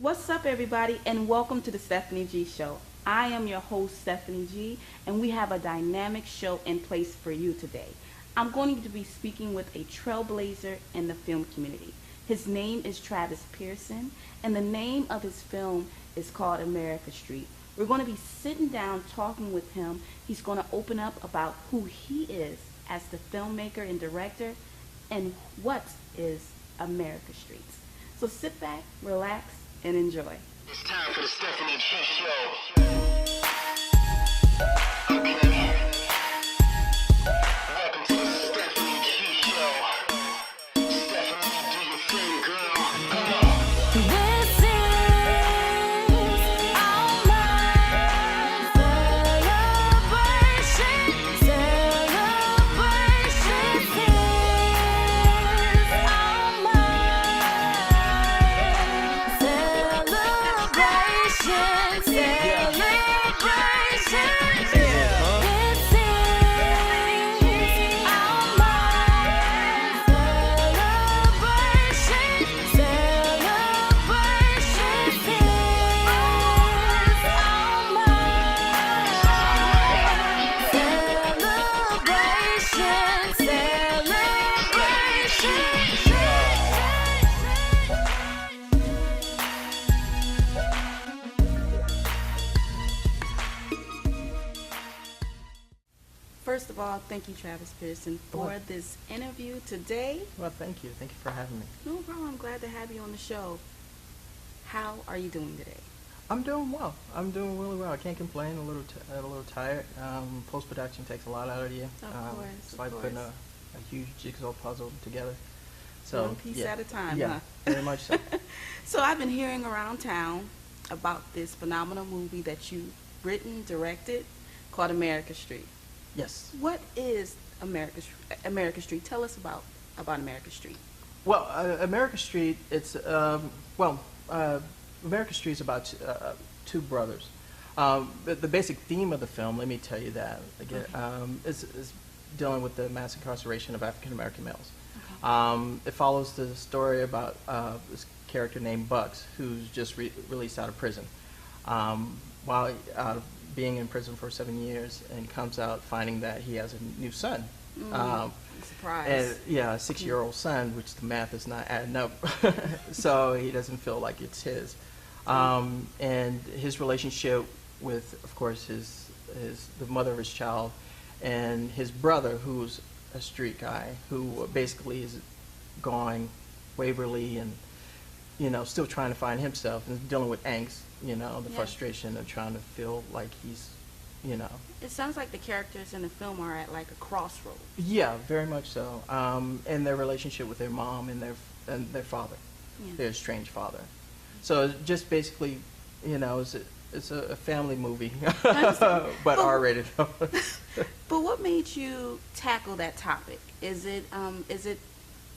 What's up, everybody, and welcome to the Stephanie G Show. I am your host, Stephanie G, and we have a dynamic show in place for you today. I'm going to be speaking with a trailblazer in the film community. His name is Travis Pearson, and the name of his film is called America Street. We're going to be sitting down talking with him. He's going to open up about who he is as the filmmaker and director and what is America Street. So sit back, relax, and enjoy. It's time for the Stephanie G Show. Okay. Welcome to the Stephanie G Show. Stephanie, do your thing, girl. Come on. This is our celebration. Celebration is our celebration. First of all, thank you, Travis Pearson, for this interview today. Well, thank you. Thank you for having me. No problem. I'm glad to have you on the show. How are you doing today? I'm doing well. I'm doing really well. I can't complain. A little tired. Post-production takes a lot out of you. Of course, It's of like course. putting a huge jigsaw puzzle together. So One piece yeah. at a time, Yeah, huh? very much so. So I've been hearing around town about this phenomenal movie that you written, directed, called America Street. Yes. What is America Street? Tell us about America Street. Well, America Street. It's America Street is about two brothers. The basic theme of the film, let me tell you that again, is dealing with the mass incarceration of African American males. Okay. It follows the story about this character named Bucks, who's just released out of prison. While out of being in prison for 7 years, and comes out finding that he has a new son. Surprise. And, yeah, a 6-year-old son, which the math is not adding up. So he doesn't feel like it's his. And his relationship with, of course, the mother of his child, and his brother, who's a street guy, who basically is going Waverly and, still trying to find himself and dealing with angst, the frustration of trying to feel like he's, It sounds like the characters in the film are at like a crossroads. Yeah, very much so. And their relationship with their mom and their father, their estranged father. So just basically, it's a family movie, but R-rated. But what made you tackle that topic? Is it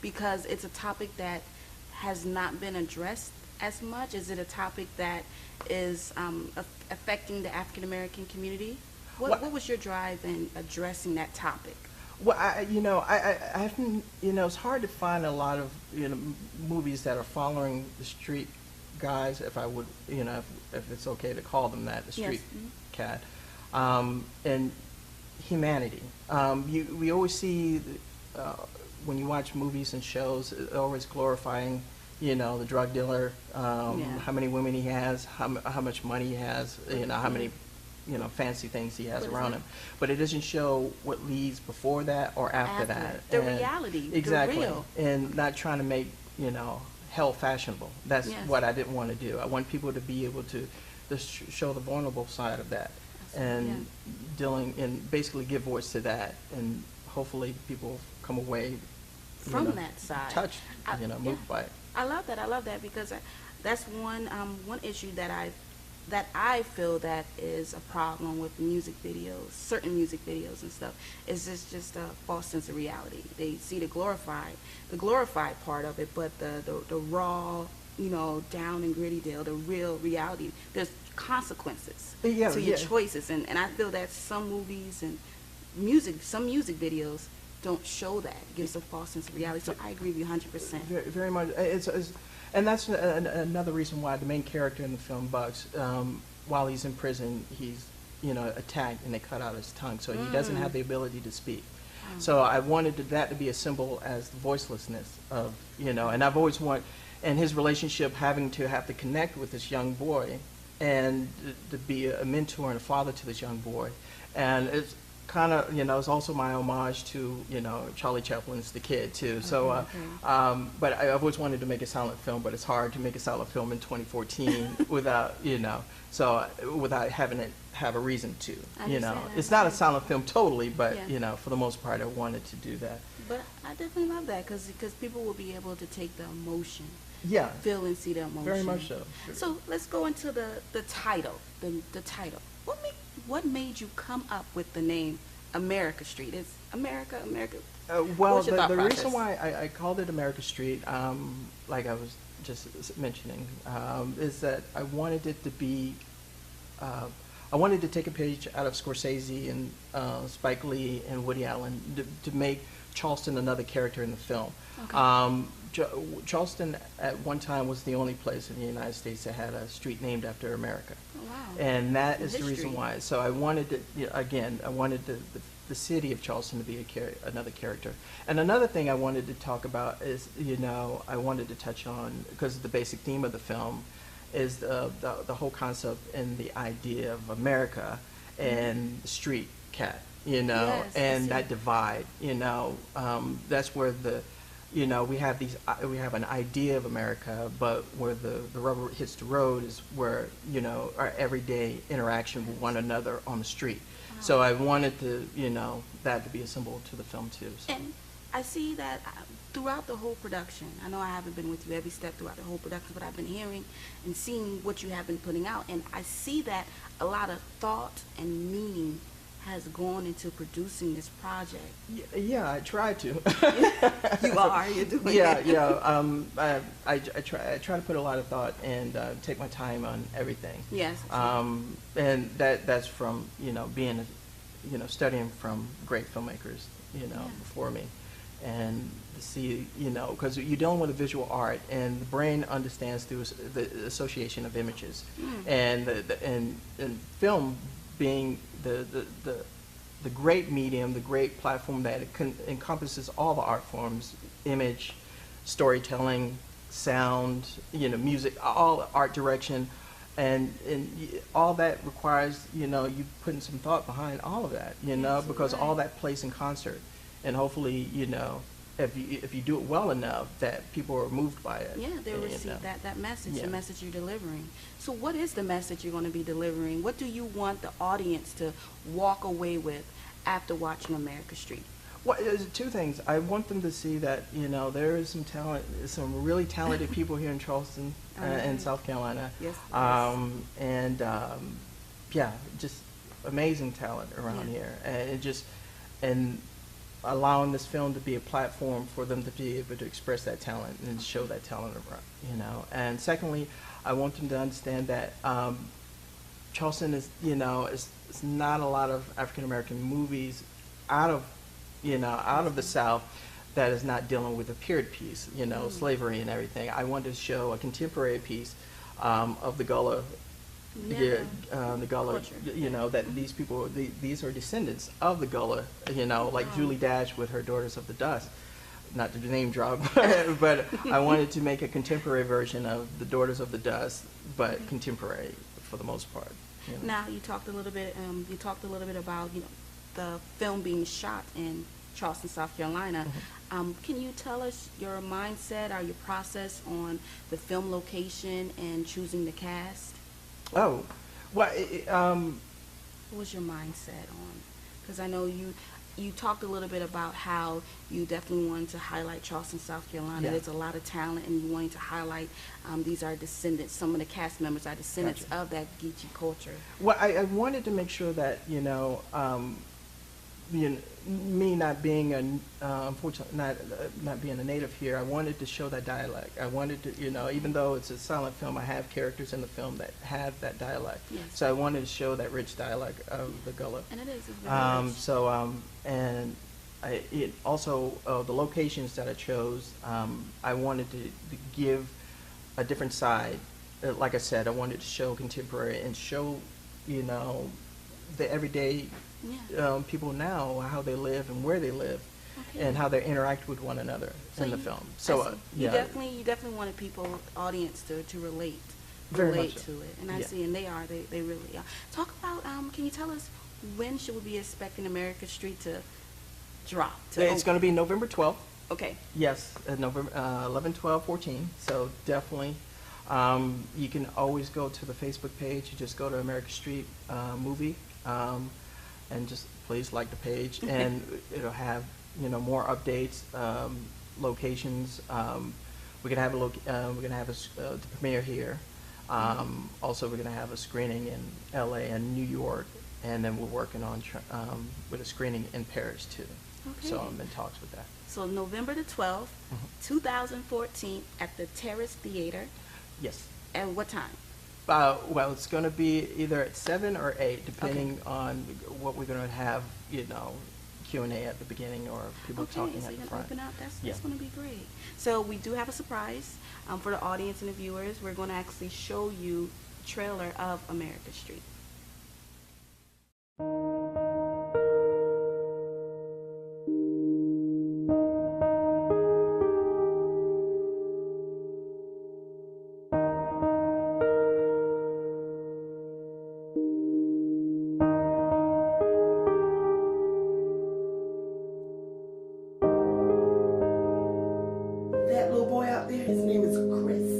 because it's a topic that has not been addressed as much? Is it a topic that is affecting the African American community? What was your drive in addressing that topic? Well, I haven't, it's hard to find a lot of, movies that are following the street guys, if I would, if it's okay to call them that, the street cat, and humanity. We always see, when you watch movies and shows, always glorifying, the drug dealer, how many women he has, how much money he has, how many, fancy things he has around him. But it doesn't show what leads before that or after that. The reality, exactly. the real. And not trying to make, hell fashionable. That's what I didn't want to do. I want people to be able to show the vulnerable side of that, and dealing and basically give voice to that, and hopefully people come away from that side touched, moved by it. I love that because that's one issue that I feel that is a problem with music videos, certain music videos and stuff. Is this just a false sense of reality? They see the glorified part of it, but the raw, down and gritty deal, the real reality. There's consequences to your choices, and I feel that some movies and some music videos don't show that. It gives a false sense of reality. So I agree with you 100%. Very much. And that's another reason why the main character in the film, Bugs, while he's in prison, he's, attacked and they cut out his tongue, so he doesn't have the ability to speak. So I wanted that to be a symbol as the voicelessness of, and I've always wanted, and his relationship having to have to connect with this young boy and to be a mentor and a father to this young boy. And it's kind of, it's also my homage to, Charlie Chaplin's The Kid, too. So, but I've always wanted to make a silent film, but it's hard to make a silent film in 2014 without, without having it have a reason to, It's not a silent film totally, but, for the most part, I wanted to do that. But I definitely love that because people will be able to take the emotion, feel and see the emotion. Very much so. So let's go into the title. The title. What made you come up with the name America Street? It's America. Well, the reason why I called it America Street, like I was just mentioning, is that I wanted it to be. I wanted to take a page out of Scorsese and Spike Lee and Woody Allen to make Charleston another character in the film. Okay. Charleston at one time was the only place in the United States that had a street named after America. Oh, wow. And that is the reason why. So I wanted to, I wanted the city of Charleston to be another character. And another thing I wanted to talk about is, I wanted to touch on, because the basic theme of the film is the whole concept and the idea of America and the street cat, Yes, and that divide, that's where we have an idea of America, but where the rubber hits the road is where, our everyday interaction with one another on the street. Wow. So I wanted to, that to be a symbol to the film too. So. And I see that throughout the whole production. I know I haven't been with you every step throughout the whole production, but I've been hearing and seeing what you have been putting out, and I see that a lot of thought and meaning has gone into producing this project. Yeah, I try to. You're doing it. I try to put a lot of thought and take my time on everything. Yes. And that's from being studying from great filmmakers before me, and to see because you're dealing with a visual art, and the brain understands through the association of images, and and film being the great medium, the great platform that encompasses all the art forms: image, storytelling, sound, music, all art direction, and all that requires you putting some thought behind all of that, because all that plays in concert, and hopefully if you do it well enough, that people are moved by it. Yeah, they'll receive that message, the message you're delivering. So what is the message you're going to be delivering? What do you want the audience to walk away with after watching America Street? Well, there's two things. I want them to see that, there is some talent, some really talented people here in Charleston and South Carolina. Yes. Just amazing talent around here. And allowing this film to be a platform for them to be able to express that talent and show that talent around, And secondly, I want them to understand that Charleston is, it's not a lot of African American movies out of the South that is not dealing with a period piece, slavery and everything. I want to show a contemporary piece of the Gullah. The Gullah, that these people, these are descendants of the Gullah, like Julie Dash with her Daughters of the Dust. Not to name drop, but I wanted to make a contemporary version of the Daughters of the Dust, but contemporary for the most part. Now you talked a little bit. About the film being shot in Charleston, South Carolina. Can you tell us your mindset or your process on the film location and choosing the cast? Oh, well, what was your mindset on? Because I know you talked a little bit about how you definitely wanted to highlight Charleston, South Carolina. Yeah. There's a lot of talent, and you wanted to highlight these are descendants. Some of the cast members are descendants of that Geechee culture. Well, I wanted to make sure that me not being unfortunately not being a native here, I wanted to show that dialect. I wanted to, even though it's a silent film, I have characters in the film that have that dialect. Yes. So I wanted to show that rich dialect of the Gullah. And it is. It's very rich. The locations that I chose, I wanted to give a different side. Like I said, I wanted to show contemporary and show, you know, the everyday Yeah. people now, how they live and where they live, Okay. and how they interact with one another in the you- film. I So, see. yeah. You definitely wanted people, audience, to relate, Very relate much so. to it, and I Yeah. see, and they really are. Talk about, can you tell us when should we be expecting America Street to drop? It's going to be November 12th. Okay. Yes, November 11, 12, 14. So definitely, you can always go to the Facebook page. You just go to America Street Movie, and just please like the page, and it'll have, you know, more updates, locations. We're gonna have the premiere here. Also, we're gonna have a screening in LA and New York, and then we're working on with a screening in Paris too. So Okay. I'm in talks with that. So November the 12th, 2014, at the Terrace Theater. Yes. At what time? Well, it's going to be either at 7 or 8, depending on what we're going to have, you know, Q&A at the beginning or people talking so at you're the gonna front. open up. That's Yeah. going to be great. So we do have a surprise for the audience and the viewers. We're going to actually show you a trailer of America Street. That little boy out there, his name is Chris,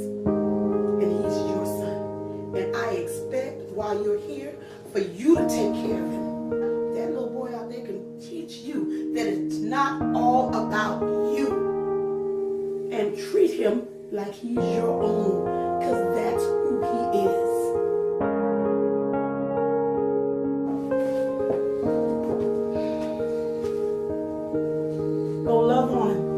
and he's your son. And I expect while you're here for you to take care of him. That little boy out there can teach you that it's not all about you. And treat him like he's your own, because that's who he is. Go love on him.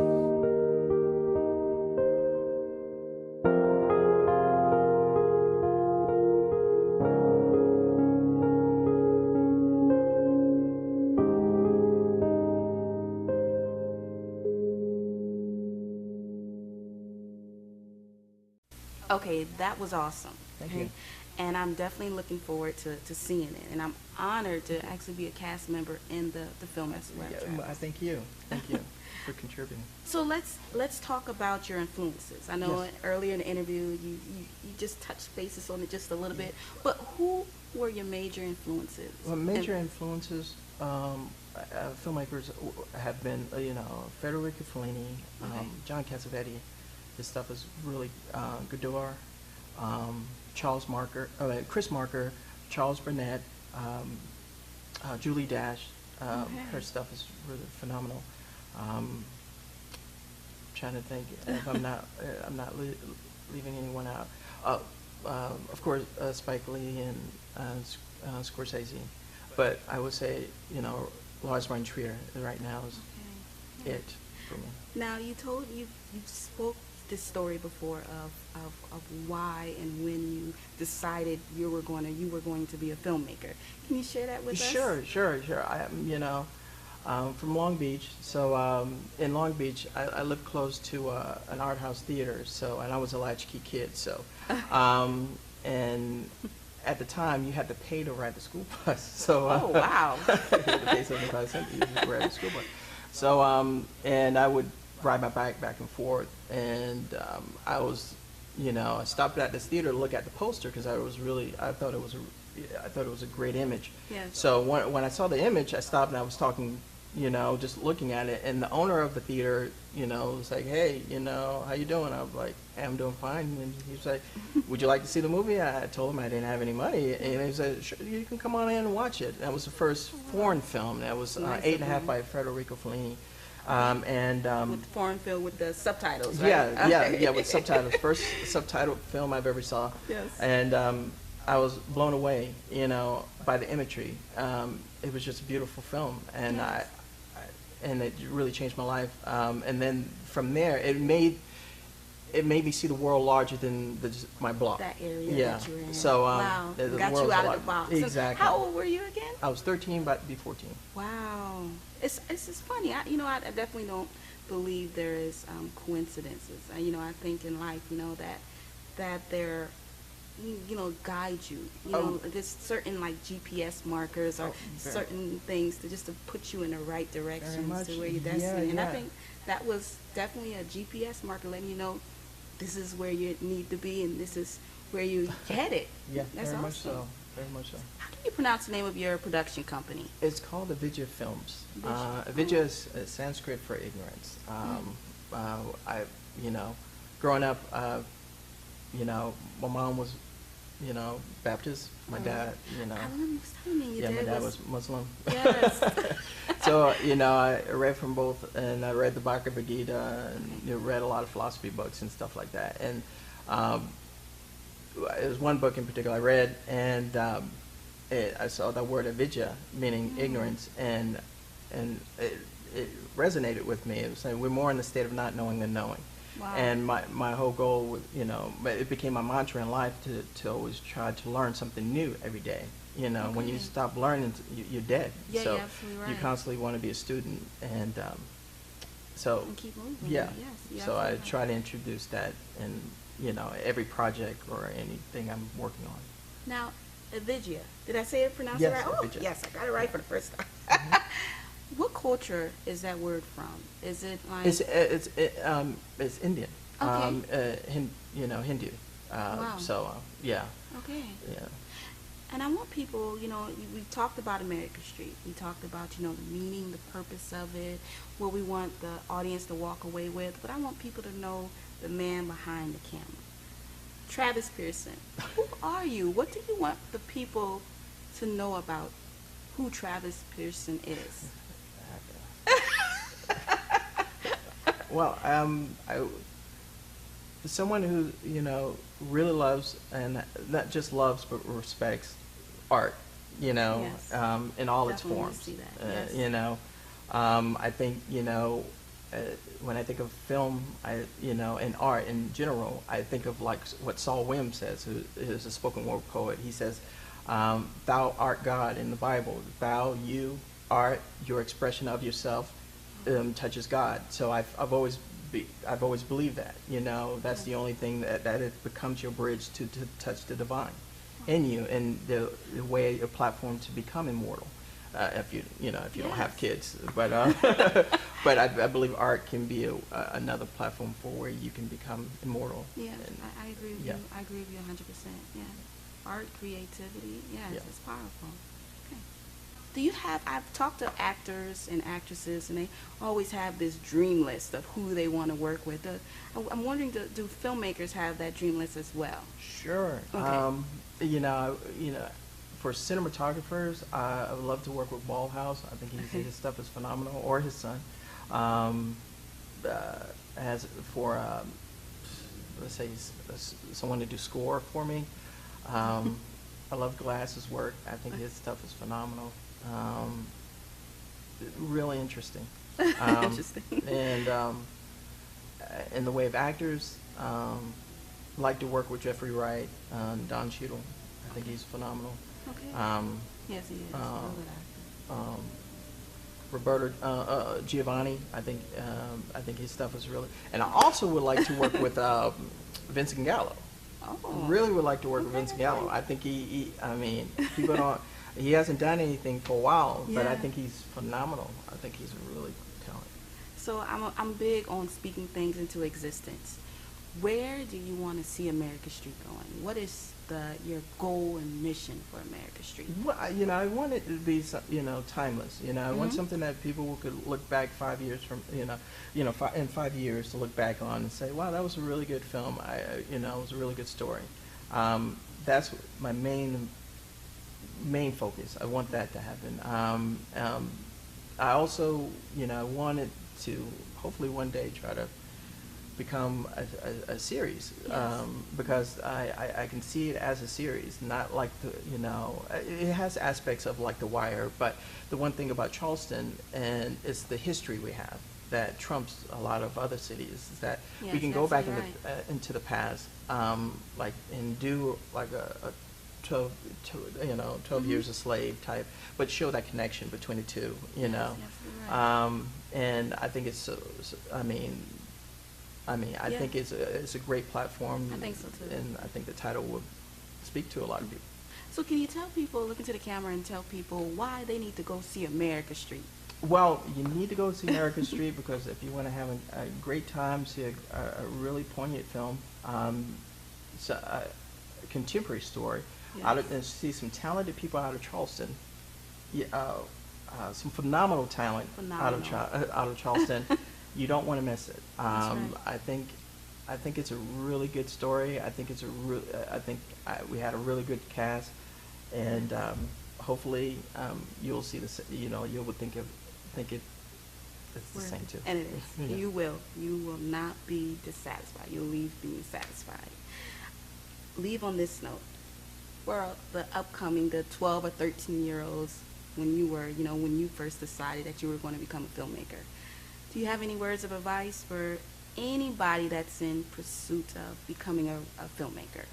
Okay, that was awesome. Thank okay? you. And I'm definitely looking forward to seeing it. And I'm honored to actually be a cast member in the film as well. Yeah, Travis. I thank you. Thank you for contributing. So let's talk about your influences. I know Yes. earlier in the interview you just touched bases on it just a little bit, but who were your major influences? Well, major influences, filmmakers have been, you know, Federico Fellini, Okay. John Cassavetes. His stuff is really Godard, Charles Marker, Chris Marker, Charles Burnett, Julie Dash. Okay. Her stuff is really phenomenal. Trying to think if I'm not leaving anyone out. Of course, Spike Lee and Scorsese, but I would say, you know, Lars von Trier right now is Okay. it for me. Now you spoke this story before of why and when you decided you were going to be a filmmaker. Can you share that with us? Sure. I am, you know, from Long Beach. So in Long Beach, I lived close to an art house theater. So, and I was a latchkey kid. So, and at the time, you had to pay to ride the school bus. So, Oh, wow. you had to pay 75 cents to ride the school bus. So, and I would ride my bike back and forth, and I was, you know, I stopped at this theater to look at the poster because I thought it was a great image. Yes. So when I saw the image, I stopped and I was talking, you know, just looking at it, and the owner of the theater, you know, was like, "Hey, you know, how you doing?" I was like, "Hey, I'm doing fine." And he was like, "Would you like to see the movie?" I told him I didn't have any money, and he said, "Sure, you can come on in and watch it." That was the first foreign film. That was Nice 8.5 of him. by Federico Fellini. With foreign film with the subtitles, right? Yeah, with subtitles. First subtitled film I've ever saw. Yes. And I was blown away, you know, by the imagery. It was just a beautiful film, and Yes. and it really changed my life. And then from there, it made me see the world larger than my block. That area Yeah. that you're in. So wow. the Got world's you out a of the lot- box. And Exactly. how old were you again? I was 13, about to be 14. Wow. It's just funny. I definitely don't believe there is coincidences. I think in life, that that they're guide you. There's certain like GPS markers or certain things to just to put you in the right direction much. to where your Yeah, destiny. And I yeah. think that was definitely a GPS marker letting you know this is where you need to be and this is where you headed. Yeah, That's very much awesome. so. Very much so. How do you pronounce the name of your production company? It's called Avidya Films. Avidya. Avidya is Sanskrit for ignorance. I, growing up, my mom was, Baptist. My dad, I remember you telling me your my dad was Muslim. Yes. So, I read from both, and I read the Bhagavad Gita, and read a lot of philosophy books and stuff like that. And there's one book in particular I read, and I saw the word avidya, meaning ignorance, and it resonated with me. It was saying we're more in the state of not knowing than knowing. Wow. And my whole goal was, it became my mantra in life to always try to learn something new every day. When you stop learning, you're dead. Yeah, so you're absolutely right. you constantly want to be a student, and so And keep moving. yeah. Yes, you're So I absolutely try right. to introduce that in every project or anything I'm working on. Now, Avidya. Did I say it pronounced Yes, it right? Oh, Avidya. yes, I got it right for the first time. What culture is that word from? Is it like It's Indian. Okay. Hindu. Wow. So yeah. okay? Yeah. And I want people, we talked about America Street. We talked about, the meaning, the purpose of it, what we want the audience to walk away with. But I want people to know the man behind the camera. Travis Pearson, who are you? What do you want the people to know about who Travis Pearson is? Well, someone who really loves, and not just loves but respects art, Yes. in all its Definitely forms. see that, yes. I think when I think of film, and art in general, I think of like what Saul Williams says, who is a spoken word poet. He says, "Thou art God" in the Bible. Thou, you, art, your expression of yourself, touches God. So I've always believed that. That's the only thing that it becomes your bridge to touch the divine in you, and the way, a platform to become immortal. If you don't have kids, but but I believe art can be another platform for where you can become immortal. Yes, And- I agree with yeah. you. I agree with you 100%. Yeah. Art, creativity, yes, Yeah. it's powerful. Okay. Do you have, I've talked to actors and actresses, and they always have this dream list of who they want to work with. I'm wondering, do filmmakers have that dream list as well? Sure. Okay. For cinematographers, I would love to work with Ballhouse. I think his stuff is phenomenal, or his son. As for let's say someone to do score for me, I love Glass's work. I think his stuff is phenomenal. Really interesting. Interesting. And in the way of actors, like to work with Jeffrey Wright, Don Cheadle. I think he's phenomenal. Okay. Yes, he is. um, Real good actor. Roberto Giovanni. I think his stuff is really. And I also would like to work with Vincent Gallo. Oh. Really would like to work with Okay, Vincent Gallo. okay. I think people don't. He hasn't done anything for a while, but I Yeah. think he's phenomenal. I think he's really talented. So I'm big on speaking things into existence. Where do you want to see America Street going? What is your goal and mission for America Street? Well, I want it to be, timeless. I want Mhm. something that people could look back 5 years from, in 5 years to look back on and say, wow, that was a really good film. It was a really good story. That's my main focus. I want that to happen. I also, wanted to hopefully one day try to become a series, Yes. because I can see it as a series, not like it has aspects of like The Wire, but the one thing about Charleston, and it's the history we have that trumps a lot of other cities, is that Yes, we can go back absolutely into the past, like, and do like a 12 Mm-hmm. years a slave type, but show that connection between the two, Yes, absolutely right. and I think it's I mean, I Yeah. think it's a great platform. I think so, too. And I think the title will speak to a lot of people. So can you tell people, look into the camera and tell people why they need to go see America Street? Well, you need to go see American Street because if you want to have a great time, see a really poignant film, it's a contemporary story, and see some talented people out of Charleston, yeah, some phenomenal talent out of Charleston. You don't want to miss it. That's right. I think it's a really good story. I think we had a really good cast, and hopefully you'll see this. You know, you will think it's the same too. And it is. Yeah. You will not be dissatisfied. You'll leave being satisfied. Leave on this note. For the 12 or 13-year-olds, when you first decided that you were going to become a filmmaker, do you have any words of advice for anybody that's in pursuit of becoming a filmmaker?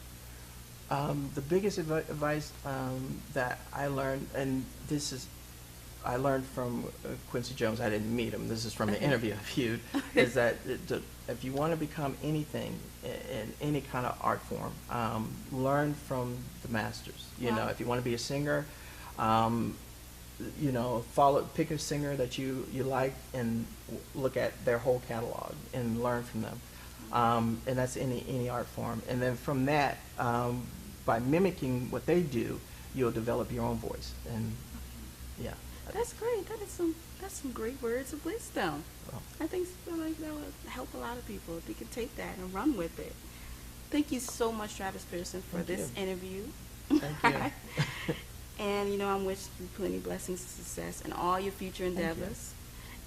The biggest advice that I learned, and I learned from Quincy Jones. I didn't meet him. This is from an interview I viewed. Is that if you want to become anything in any kind of art form, learn from the masters. You know, if you want to be a singer, pick a singer that you like and look at their whole catalog and learn from them. And that's any art form. And then from that, by mimicking what they do, you'll develop your own voice. And yeah. That's great. That's some great words of wisdom. Well, I think like that would help a lot of people if they could take that and run with it. Thank you so much, Travis Pearson, for this interview. Thank you. And I'm wishing you plenty blessings and success in all your future endeavors.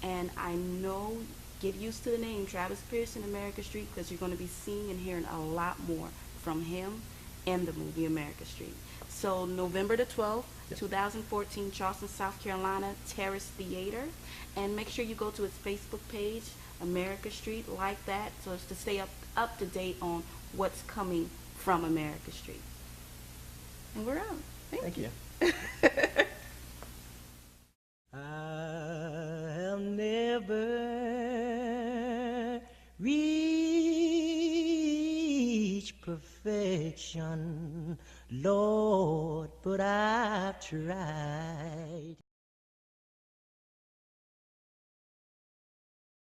And I know, get used to the name Travis Pearson, America Street, because you're going to be seeing and hearing a lot more from him in the movie America Street. So November the 12th, 2014, Charleston, South Carolina, Terrace Theater. And make sure you go to his Facebook page, America Street, like that, so as to stay up to date on what's coming from America Street. And we're out. Thank you. I have never reached perfection, Lord, but I've tried.